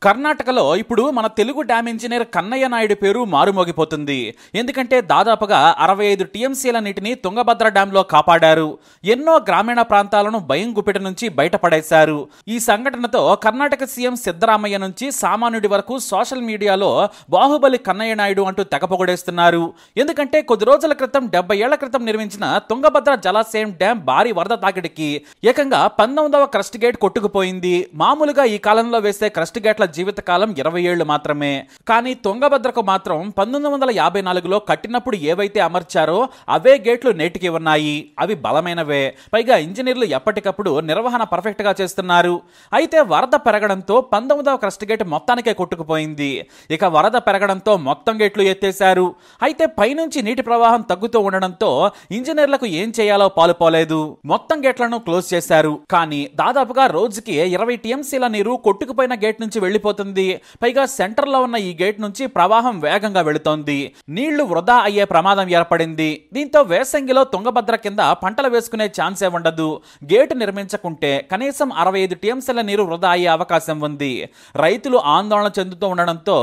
కర్ణాటకలో ఇప్పుడు మన తెలుగు డ్యామ్ ఇంజనీర్ కన్నయ్య నాయుడు పేరు మారుమోగిపోతుంది. ఎందుకంటే దాదాపుగా 65 టీఎంసీల నీటిని తుంగభద్ర డ్యాంలో కాపాడారు. ఎన్నో గ్రామీణ ప్రాంతాలను భయం గుప్పెట నుంచి బయటపడేశారు. ఈ సంఘటనతో కర్ణాటక సీఎం సిద్ధరామయ్య నుంచి సామాన్యుడి వరకు సోషల్ మీడియాలో బాహుబలి కన్నయ్య నాయుడు అంటూ తెగపొగడేస్తున్నారు. ఎందుకంటే కొద్ది రోజుల క్రితం 70 ఏళ్ల క్రితం నిర్మించిన తుంగభద్ర జలాశయం డ్యాం భారీ వరద తాకిడికి ఏకంగా 19వ క్రస్ట్ గేట్ కొట్టుకుపోయింది. మామూలుగా ఈ కాలంలో వేసే క్రస్ట్ గేట్ల జీవితకాలం 20 ఏళ్లు మాత్రమే. కానీ తుంగభద్రకు మాత్రం 1954లో కట్టినప్పుడు ఏవైతే అమర్చారో అవే గేట్లు నేటికి ఉన్నాయి. అవి బలమైనవే. పైగా ఇంజనీర్లు ఎప్పటికప్పుడు నిర్వహణ పర్ఫెక్ట్ గా చేస్తున్నారు. అయితే వరద పెరగడంతో 19వ క్రస్ట్ గేట్ మొత్తానికే కొట్టుకుపోయింది. ఇక వరద పెరగడంతో మొత్తం గేట్లు ఎత్తేశారు. అయితే పైనుంచి నీటి ప్రవాహం తగ్గుతూ ఉండడంతో ఇంజనీర్లకు ఏం చేయాలో పాలుపోలేదు. మొత్తం గేట్లను క్లోజ్ చేశారు. కానీ దాదాపుగా రోజుకి 20 టీఎంసీల నీరు కొట్టుకుపోయిన గేట్ నుంచి వెళ్లిపోతుంది. పైగా సెంటర్ లో ఉన్న ఈ గేట్ నుంచి ప్రవాహం వేగంగా వెళుతోంది. నీళ్లు వృధా అయ్యే ప్రమాదం ఏర్పడింది. దీంతో వేసంగిలో తుంగభద్ర కింద పంటలు వేసుకునే ఛాన్సే ఉండదు. గేటు నిర్మించకుంటే కనీసం 65 టీఎంసీల నీరు వృధా అయ్యే అవకాశం ఉంది. రైతులు ఆందోళన చెందుతూ ఉండడంతో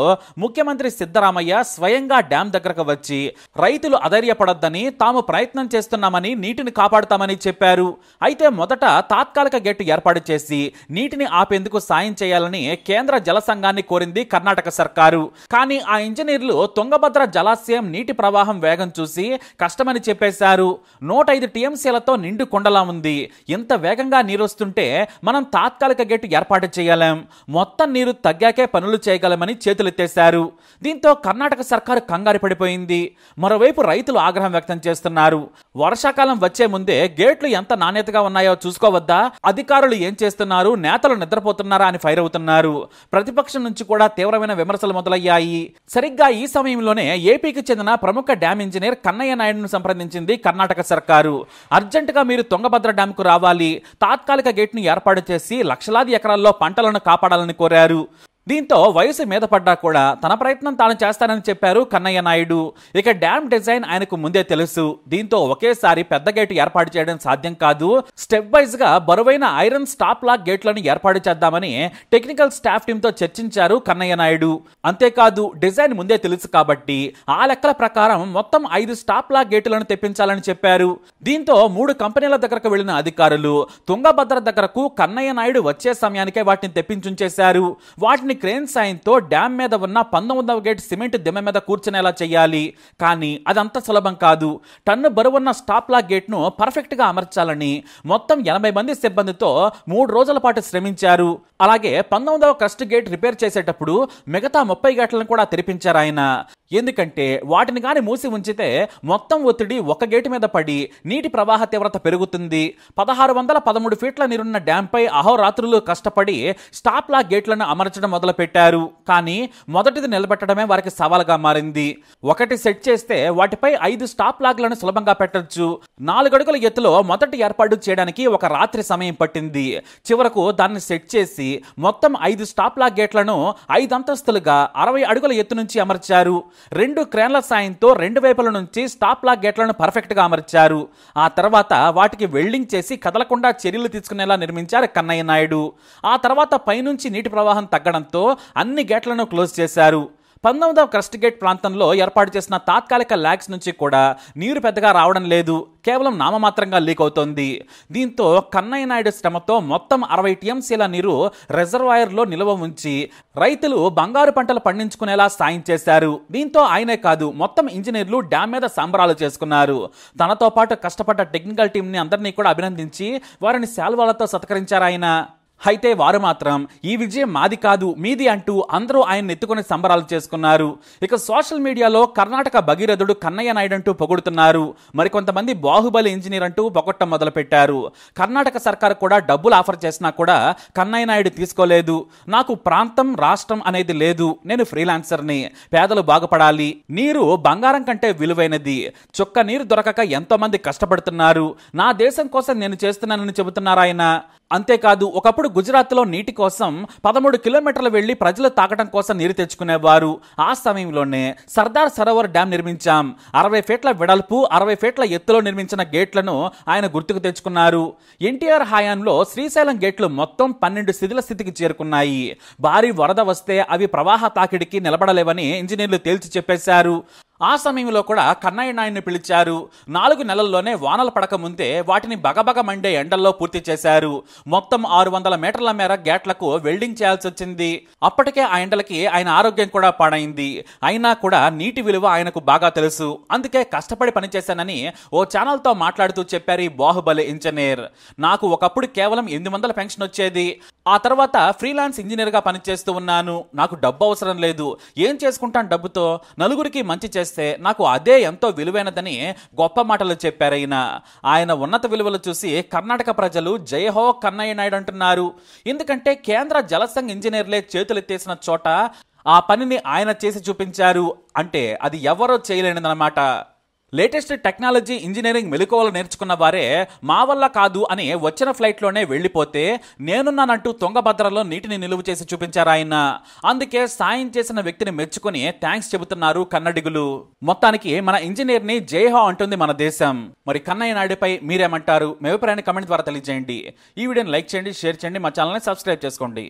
ముఖ్యమంత్రి సిద్ధరామయ్య స్వయంగా డ్యాం దగ్గరకు వచ్చి రైతులు అధైర్యపడొద్దని, తాము ప్రయత్నం చేస్తున్నామని, నీటిని కాపాడుతామని చెప్పారు. అయితే మొదట తాత్కాలిక గేటు ఏర్పాటు చేసి నీటిని ఆపేందుకు సాయం చేయాలని కేంద్ర జల సంఘాన్ని కోరింది కర్ణాటక సర్కారు. కానీ ఆ ఇంజనీర్లు తుంగభద్ర జలాశయం నీటి ప్రవాహం వేగం చూసి కష్టమని చెప్పేశారు. 105 టీఎంసీలతో నిండు కొండలా ఉంది. ఇంత వేగంగా నీరొస్తుంటే మనం తాత్కాలిక గేటు ఏర్పాటు చేయలేం, మొత్తం నీరు తగ్గాకే పనులు చేయగలమని చేతులెత్తేశారు. దీంతో కర్ణాటక సర్కారు కంగారు పడిపోయింది. మరోవైపు రైతులు ఆగ్రహం వ్యక్తం చేస్తున్నారు. వర్షాకాలం వచ్చే ముందే గేట్లు ఎంత నాణ్యతగా ఉన్నాయో చూసుకోవద్దా? అధికారులు ఏం చేస్తున్నారు? నేతలు నిద్రపోతున్నారా అని ఫైర్ అవుతున్నారు. ప్రతిపక్షం నుంచి కూడా తీవ్రమైన విమర్శలు మొదలయ్యాయి. సరిగ్గా ఈ సమయంలోనే ఏపీకి చెందిన ప్రముఖ డ్యామ్ ఇంజనీర్ కన్నయ్య నాయుడును సంప్రదించింది కర్ణాటక సర్కారు. అర్జెంటుగా మీరు తుంగభద్ర డ్యాంకు రావాలి, తాత్కాలిక గేట్ను ఏర్పాటు చేసి లక్షలాది ఎకరాల్లో పంటలను కాపాడాలని కోరారు. దీంతో వయసు మీద పడ్డా కూడా తన ప్రయత్నం తాను చేస్తానని చెప్పారు కన్నయ్య నాయుడు. ఇక డ్యామ్ డిజైన్ ఆయనకు ముందే తెలుసు. దీంతో ఒకేసారి పెద్ద గేటు ఏర్పాటు చేయడం సాధ్యం కాదు. స్టెప్ వైజ్ గా బరువైన ఐరన్ స్టాప్ లాక్ గేట్లను ఏర్పాటు చేద్దామని టెక్నికల్ స్టాఫ్ టీమ్ తో చర్చించారు కన్నయ్య నాయుడు. అంతేకాదు డిజైన్ ముందే తెలుసు కాబట్టి ఆ లెక్కల ప్రకారం మొత్తం 5 స్టాప్ లాక్ గేటులను తెప్పించాలని చెప్పారు. దీంతో 3 కంపెనీల దగ్గరకు వెళ్లిన అధికారులు తుంగభద్ర దగ్గరకు కన్నయ్య నాయుడు వచ్చే సమయానికే వాటిని తెప్పించుంచేశారు. వాటిని క్రేన్ సాయంతో డ్యామ్ మీద ఉన్న 19వ గేట్ సిమెంట్ దిమ్మె మీద కూర్చునేలా చేయాలి. కానీ అదంత సులభం కాదు. టన్ను బరువున్న స్టాప్ లాక్ గేట్ ను పర్ఫెక్ట్ గా అమర్చాలని మొత్తం 80 మంది సిబ్బందితో 3 రోజుల పాటు శ్రమించారు. అలాగే 19వ క్రస్ట్ గేట్ రిపేర్ చేసేటప్పుడు మిగతా 30 గేట్లను కూడా తెరిపించారు ఆయన. ఎందుకంటే వాటిని గాని మూసి ఉంచితే మొత్తం ఒత్తిడి ఒక గేటు మీద పడి నీటి ప్రవాహ తీవ్రత పెరుగుతుంది. 1613 ఫీట్ల నీరున్న డ్యాంపై అహోరాత్రులు కష్టపడి స్టాప్ లాక్ గేట్లను అమర్చడం మొదలు పెట్టారు. కానీ మొదటిది నిలబెట్టడమే వారికి సవాలుగా మారింది. ఒకటి సెట్ చేస్తే వాటిపై 5 స్టాప్ లాక్లను సులభంగా పెట్టొచ్చు. 4 అడుగుల ఎత్తులో మొదటి ఏర్పాటు చేయడానికి ఒక రాత్రి సమయం పట్టింది. చివరకు దాన్ని సెట్ చేసి మొత్తం 5 స్టాప్ లాక్ గేట్లను 5 అంతస్తులుగా 60 అడుగుల ఎత్తు నుంచి అమర్చారు. 2 క్రేన్ల సాయంతో 2 వైపుల నుంచి స్టాప్ లాక్ గేట్లను పర్ఫెక్ట్ గా అమర్చారు. ఆ తర్వాత వాటికి వెల్డింగ్ చేసి కదలకుండా చర్యలు తీసుకునేలా నిర్మించారు కన్నయ్య నాయుడు. ఆ తర్వాత పైనుంచి నీటి ప్రవాహం తగ్గడంతో అన్ని గేట్లను క్లోజ్ చేశారు. 19వ క్రస్ట్ గేట్ ప్రాంతంలో ఏర్పాటు చేసిన తాత్కాలిక ల్యాక్స్ నుంచి కూడా నీరు పెద్దగా రావడం లేదు. కేవలం నామమాత్రంగా లీక్ అవుతోంది. దీంతో కన్నయ్య నాయుడు శ్రమతో మొత్తం 60 టీఎంసీల నీరు రిజర్వాయర్లో నిల్వ ఉంచి రైతులు బంగారు పంటలు పండించుకునేలా సాయం చేశారు. దీంతో ఆయనే కాదు మొత్తం ఇంజనీర్లు డ్యామ్ మీద సంబరాలు చేసుకున్నారు. తనతో పాటు కష్టపడ్డ టెక్నికల్ టీంని అందరినీ కూడా అభినందించి వారిని శాల్వాలతో సత్కరించారు ఆయన. అయితే వారు మాత్రం ఈ విజయం మాది కాదు మీది అంటూ అందరూ ఆయన ఎత్తుకుని సంబరాలు చేసుకున్నారు. ఇక సోషల్ మీడియాలో కర్ణాటక భగీరథుడు కన్నయ్య నాయుడు అంటూ పొగుడుతున్నారు. మరికొంతమంది బాహుబలి ఇంజనీర్ అంటూ పొగట్టం మొదలు పెట్టారు. కర్ణాటక సర్కారు కూడా డబ్బులు ఆఫర్ చేసినా కూడా కన్నయ్య నాయుడు తీసుకోలేదు. నాకు ప్రాంతం రాష్ట్రం అనేది లేదు, నేను ఫ్రీలాన్సర్ని, పేదలు బాగుపడాలి, నీరు బంగారం కంటే విలువైనది, చుక్క నీరు దొరకక ఎంతో మంది కష్టపడుతున్నారు, నా దేశం కోసం నేను చేస్తున్నానని చెబుతున్నారు ఆయన. అంతేకాదు ఒకప్పుడు గుజరాత్లో నీటి కోసం 13 కిలోమీటర్లు వెళ్లి ప్రజలు తాగడం కోసం నీరు తెచ్చుకునేవారు. ఆ సమయంలోనే సర్దార్ సరోవర్ డ్యాం నిర్మించాం. 60 ఫీట్ల వెడల్పు 60 ఫీట్ల ఎత్తులో నిర్మించిన గేట్లను ఆయన గుర్తుకు తెచ్చుకున్నారు. ఎన్టీఆర్ హయాంలో శ్రీశైలం గేట్లు మొత్తం 12 శిథిల స్థితికి చేరుకున్నాయి. భారీ వరద వస్తే అవి ప్రవాహ తాకిడికి నిలబడలేవని ఇంజనీర్లు తేల్చి చెప్పేశారు. ఆ సమయంలో కూడా కన్నయ్య నాయుడిని పిలిచారు. 4 నెలల్లోనే వానలు పడక ముందే వాటిని బగబగ మండే ఎండల్లో పూర్తి చేశారు. మొత్తం 600 మీటర్ల మేర గేట్లకు వెల్డింగ్ చేయాల్సి వచ్చింది. అప్పటికే ఆ ఎండలకి ఆయన ఆరోగ్యం కూడా పాడైంది. అయినా కూడా నీటి విలువ ఆయనకు బాగా తెలుసు. అందుకే కష్టపడి పనిచేశానని ఓ ఛానల్తో మాట్లాడుతూ చెప్పారు ఈ బాహుబలి ఇంజనీర్. నాకు ఒకప్పుడు కేవలం 800 పెన్షన్ వచ్చేది. ఆ తర్వాత ఫ్రీలాన్స్ ఇంజనీర్గా పనిచేస్తూ ఉన్నాను. నాకు డబ్బు అవసరం లేదు. ఏం చేసుకుంటాను డబ్బుతో? నలుగురికి మంచి చేస్తే నాకు అదే ఎంతో విలువైనదని గొప్ప మాటలు చెప్పారు ఆయన ఉన్నత విలువలు చూసి కర్ణాటక ప్రజలు జయహో కన్నయ్య నాయుడు అంటున్నారు. ఎందుకంటే కేంద్ర జలసంఘ్ ఇంజనీర్లే చేతులెత్తేసిన చోట ఆ పనిని ఆయన చేసి చూపించారు. అంటే అది ఎవరో చేయలేనిదన్నమాట. లేటెస్ట్ టెక్నాలజీ ఇంజనీరింగ్ మెలకువలు నేర్చుకున్న వారే మా వల్ల కాదు అని వచ్చిన ఫ్లైట్లోనే వెళ్ళిపోతే నేనున్నానంటూ తుంగభద్రలో నీటిని నిలువ చేసి చూపించారు ఆయన. అందుకే సాయం చేసిన వ్యక్తిని మెచ్చుకుని థ్యాంక్స్ చెబుతున్నారు కన్నడిగులు. మొత్తానికి మన ఇంజనీర్ని జైహో అంటుంది మన దేశం. మరి కన్నయ్య నాయుడుపై మీరేమంటారు? మీ అభిప్రాయాన్ని కమెంట్ ద్వారా తెలియజేయండి. ఈ వీడియోని లైక్ చేయండి, షేర్ చేయండి, మా ఛానల్ని సబ్స్క్రైబ్ చేసుకోండి.